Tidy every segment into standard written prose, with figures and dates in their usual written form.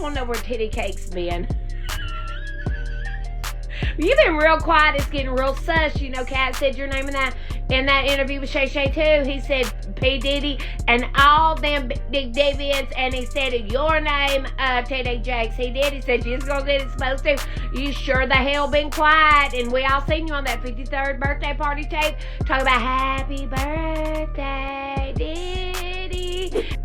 want to know where Titty Cake's been. You've been real quiet. It's getting real sus. You know, Kat said your name in that interview with Shay Shay too. He said P. Diddy and all them big deviants, and he said your name, T.D. Jakes. He did. He said you're gonna get exposed to. You sure the hell been quiet, and we all seen you on that 53rd birthday party tape talking about happy birthday, Diddy.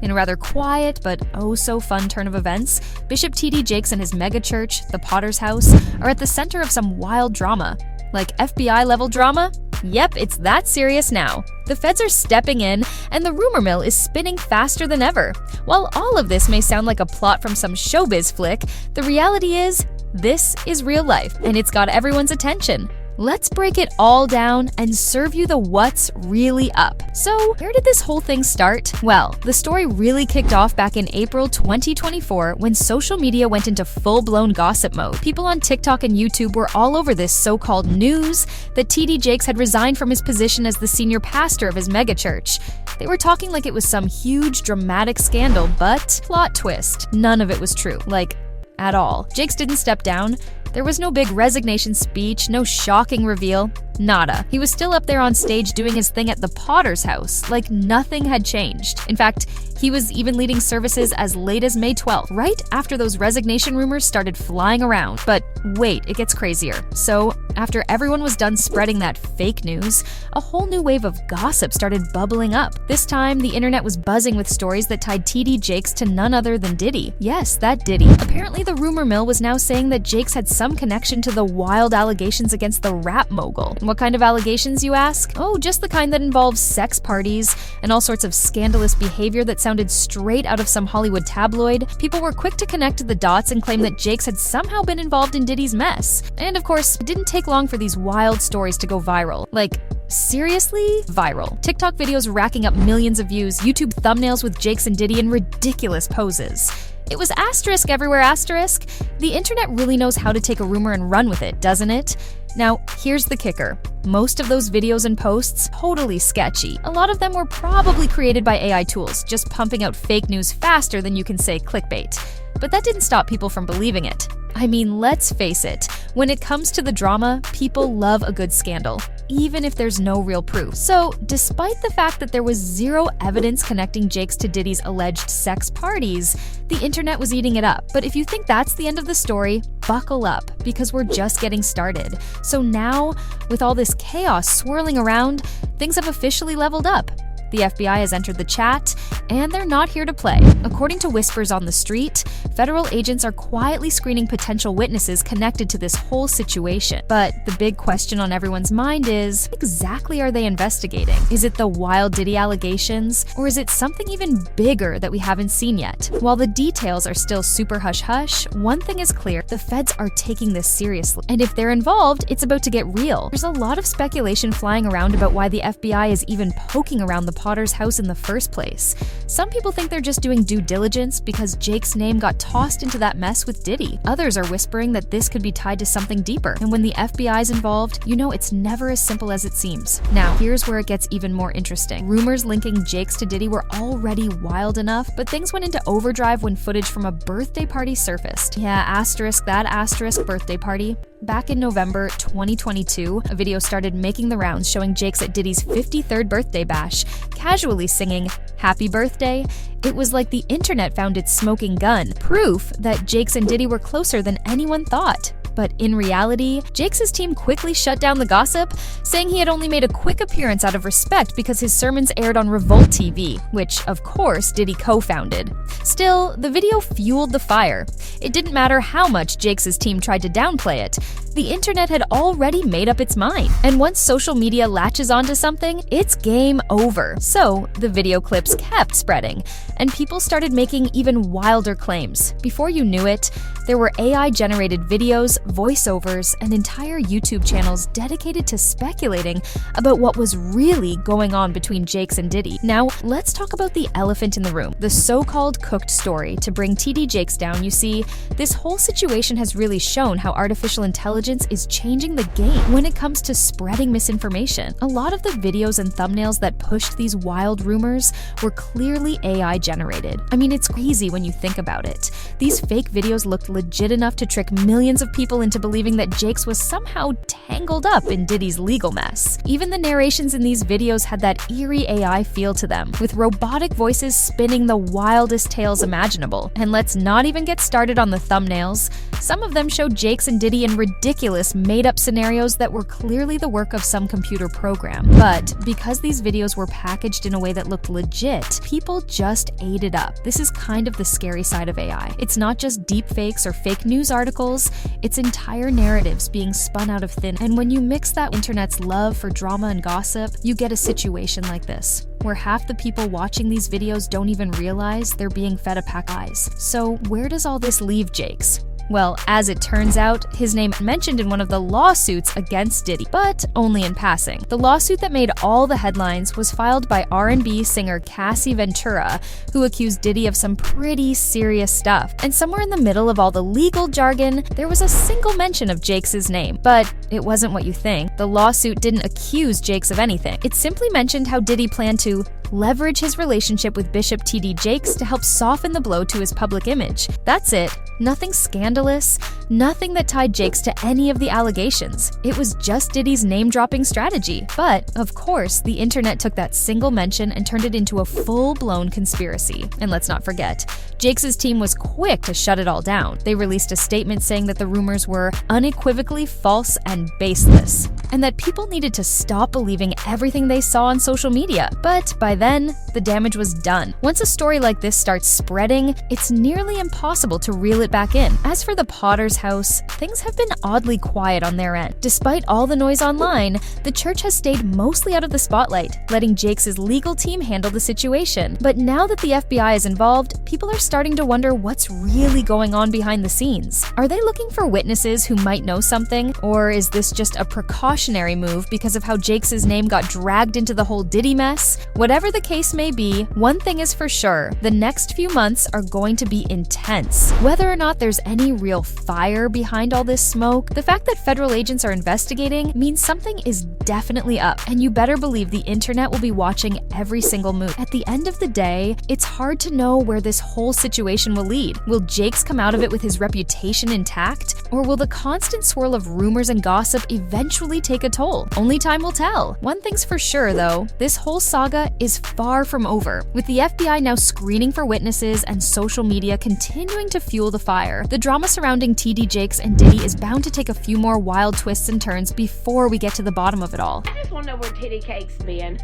In a rather quiet but oh so fun turn of events, Bishop T.D. Jakes and his mega church, the Potter's House, are at the center of some wild drama. Like FBI-level drama? Yep, it's that serious now. The feds are stepping in, and the rumor mill is spinning faster than ever. While all of this may sound like a plot from some showbiz flick, the reality is, this is real life, and it's got everyone's attention. Let's break it all down and serve you the what's really up. So, where did this whole thing start? Well, the story really kicked off back in April 2024 when social media went into full-blown gossip mode. People on TikTok and YouTube were all over this so-called news that T.D. Jakes had resigned from his position as the senior pastor of his megachurch. They were talking like it was some huge dramatic scandal, but plot twist, none of it was true. Like, at all. Jakes didn't step down. There was no big resignation speech, no shocking reveal, nada. He was still up there on stage doing his thing at the Potter's House, like nothing had changed. In fact, he was even leading services as late as May 12th, right after those resignation rumors started flying around. But wait, it gets crazier. So, after everyone was done spreading that fake news, a whole new wave of gossip started bubbling up. This time, the internet was buzzing with stories that tied T.D. Jakes to none other than Diddy. Yes, that Diddy. Apparently, the rumor mill was now saying that Jakes had some connection to the wild allegations against the rap mogul. And what kind of allegations, you ask? Oh, just the kind that involves sex parties and all sorts of scandalous behavior that sounded straight out of some Hollywood tabloid. People were quick to connect the dots and claim that Jakes had somehow been involved in Diddy's mess. And of course, it didn't take long for these wild stories to go viral. Like, seriously? Viral. TikTok videos racking up millions of views, YouTube thumbnails with Jakes and Diddy in ridiculous poses. It was asterisk everywhere asterisk. The internet really knows how to take a rumor and run with it, doesn't it? Now, here's the kicker. Most of those videos and posts, totally sketchy. A lot of them were probably created by AI tools, just pumping out fake news faster than you can say clickbait. But that didn't stop people from believing it. I mean, let's face it, when it comes to the drama, people love a good scandal, even if there's no real proof. So, despite the fact that there was zero evidence connecting Jakes to Diddy's alleged sex parties, the internet was eating it up. But if you think that's the end of the story, buckle up, because we're just getting started. So now, with all this chaos swirling around, things have officially leveled up. The FBI has entered the chat, and they're not here to play. According to whispers on the street, federal agents are quietly screening potential witnesses connected to this whole situation. But the big question on everyone's mind is, what exactly are they investigating? Is it the wild Diddy allegations, or is it something even bigger that we haven't seen yet? While the details are still super hush-hush, one thing is clear, the feds are taking this seriously. And if they're involved, it's about to get real. There's a lot of speculation flying around about why the FBI is even poking around the Potter's House in the first place. Some people think they're just doing due diligence because Jake's name got tossed into that mess with Diddy. Others are whispering that this could be tied to something deeper. And when the FBI's involved, you know it's never as simple as it seems. Now, here's where it gets even more interesting. Rumors linking Jakes to Diddy were already wild enough, but things went into overdrive when footage from a birthday party surfaced. Yeah, asterisk that asterisk birthday party. Back in November 2022, a video started making the rounds showing Jakes at Diddy's 53rd birthday bash, casually singing "Happy Birthday." It was like the internet found its smoking gun, proof that Jakes and Diddy were closer than anyone thought. But in reality, Jakes' team quickly shut down the gossip, saying he had only made a quick appearance out of respect because his sermons aired on Revolt TV, which, of course, Diddy co-founded. Still, the video fueled the fire. It didn't matter how much Jakes' team tried to downplay it. The internet had already made up its mind. And once social media latches onto something, it's game over. So, the video clips kept spreading, and people started making even wilder claims. Before you knew it, there were AI-generated videos, voiceovers, and entire YouTube channels dedicated to speculating about what was really going on between Jakes and Diddy. Now, let's talk about the elephant in the room, the so-called cooked story to bring T.D. Jakes down. You see, this whole situation has really shown how artificial intelligence is changing the game when it comes to spreading misinformation. A lot of the videos and thumbnails that pushed these wild rumors were clearly AI generated. I mean, it's crazy when you think about it. These fake videos looked legit enough to trick millions of people into believing that Jakes was somehow tangled up in Diddy's legal mess. Even the narrations in these videos had that eerie AI feel to them, with robotic voices spinning the wildest tales imaginable. And let's not even get started on the thumbnails. Some of them showed Jakes and Diddy in ridiculous, made-up scenarios that were clearly the work of some computer program. But because these videos were packaged in a way that looked legit, people just ate it up. This is kind of the scary side of AI. It's not just deepfakes or fake news articles, it's entire narratives being spun out of thin air. And when you mix that internet's love for drama and gossip, you get a situation like this, where half the people watching these videos don't even realize they're being fed a pack of lies. So where does all this leave Jakes? Well, as it turns out, his name mentioned in one of the lawsuits against Diddy, but only in passing. The lawsuit that made all the headlines was filed by R&B singer Cassie Ventura, who accused Diddy of some pretty serious stuff. And somewhere in the middle of all the legal jargon, there was a single mention of Jakes' name. But it wasn't what you think. The lawsuit didn't accuse Jakes of anything. It simply mentioned how Diddy planned to leverage his relationship with Bishop T.D. Jakes to help soften the blow to his public image. That's it. Nothing scandalous, nothing that tied Jakes to any of the allegations. It was just Diddy's name-dropping strategy. But, of course, the internet took that single mention and turned it into a full-blown conspiracy. And let's not forget, Jakes' team was quick to shut it all down. They released a statement saying that the rumors were unequivocally false and baseless, and that people needed to stop believing everything they saw on social media. But by then, the damage was done. Once a story like this starts spreading, it's nearly impossible to reel it back in. As for the Potter's house, things have been oddly quiet on their end. Despite all the noise online, the church has stayed mostly out of the spotlight, letting Jakes' legal team handle the situation. But now that the FBI is involved, people are starting to wonder what's really going on behind the scenes. Are they looking for witnesses who might know something? Or is this just a precautionary move because of how Jakes' name got dragged into the whole Diddy mess? Whatever the case may be, one thing is for sure, the next few months are going to be intense. Whether or not there's any real fire behind all this smoke, the fact that federal agents are investigating means something is definitely up, and you better believe the internet will be watching every single move. At the end of the day, it's hard to know where this whole situation will lead. Will Jakes come out of it with his reputation intact? Or will the constant swirl of rumors and gossip eventually take a toll? Only time will tell. One thing's for sure though, this whole saga is far from over. With the FBI now screening for witnesses and social media continuing to fuel the fire, the drama surrounding T.D. Jakes and Diddy is bound to take a few more wild twists and turns before we get to the bottom of it all. I just want to know where Titty Cake's been.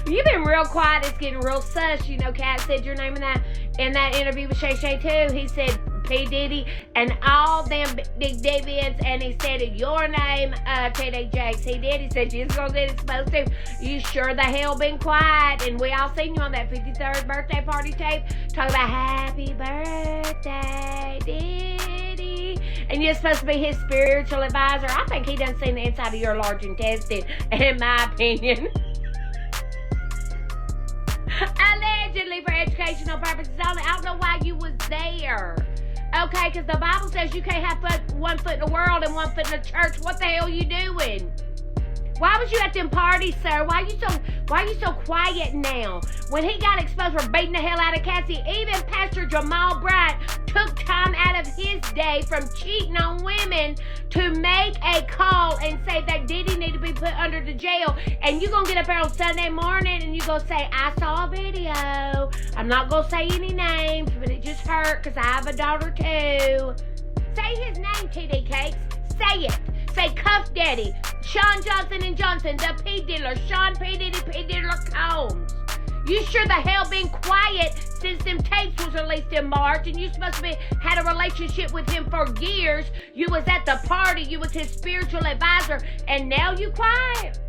You've been real quiet. It's getting real sus. You know, Kat said your name in that interview with Shay Shay too. He said P. Diddy and all them big deviants, and he said your name, T.D. Jakes. He did. He said you just gonna say it's supposed to. You sure the hell been quiet? And we all seen you on that 53rd birthday party tape talking about happy birthday, Diddy. And you're supposed to be his spiritual advisor. I think he done seen the inside of your large intestine, in my opinion. Allegedly for educational purposes only. I don't know why you was there. Okay, because the Bible says you can't have one foot in the world and one foot in the church. What the hell you doing? Why was you at them parties, sir? Why you so quiet now? When he got exposed for beating the hell out of Cassie, even Pastor Jamal Bryant took time out of his day from cheating on women to make a call and say that Diddy need to be put under the jail. And you gonna get up there on Sunday morning and you gonna say, I saw a video. I'm not gonna say any names, but it just hurt because I have a daughter too. Say his name, T.D. Cakes. Say it. Say Cuff Daddy, Sean Johnson & Johnson, the P dealer, Sean P. Diddy, P. Dealer Combs. You sure the hell been quiet since them tapes was released in March, and you supposed to be had a relationship with him for years. You was at the party, you was his spiritual advisor, and now you quiet.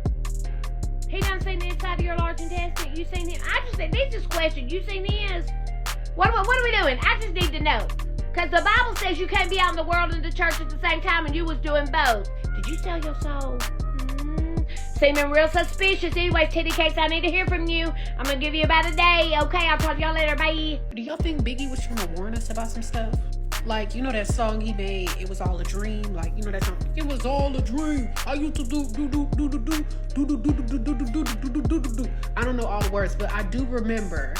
He done seen the inside of your large intestine. You seen him? I just said, this is question. You seen his? What are we doing? I just need to know. Because the Bible says you can't be out in the world and the church at the same time, and you was doing both. Did you sell your soul? seeming real suspicious. Anyway, Titty Cakes, I need to hear from you. I'm gonna give you about a day. Okay, I'll talk to y'all later. Bye. Do y'all think Biggie was trying to warn us about some stuff? Like, you know that song he made, It Was All a Dream? Like, you know that song, It Was All a Dream. I used to do. I don't know all the words, but I do remember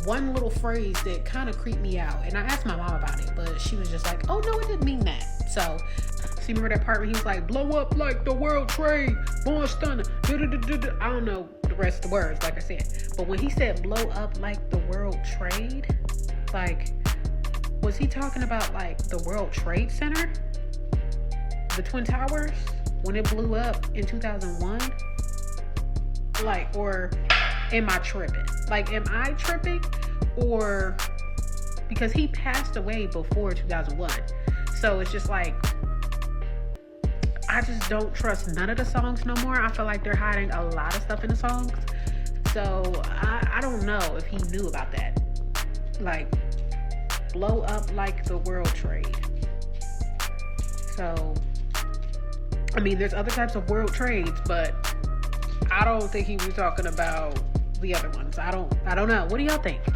one little phrase that kind of creeped me out. And I asked my mom about it, but she was just like, oh no, it didn't mean that. So remember that part where he was like, blow up like the World Trade, born stunner. I don't know the rest of the words, like I said. But when he said blow up like the World Trade, like, was he talking about like the World Trade Center? The Twin Towers? When it blew up in 2001? Like, or am I tripping? Like, am I tripping? Or because he passed away before 2001. So it's just like, I just don't trust none of the songs no more. I feel like they're hiding a lot of stuff in the songs. So I don't know if he knew about that. Like, blow up like the World Trade. So, I mean, there's other types of world trades, but I don't think he was talking about the other ones. I don't know. What do y'all think?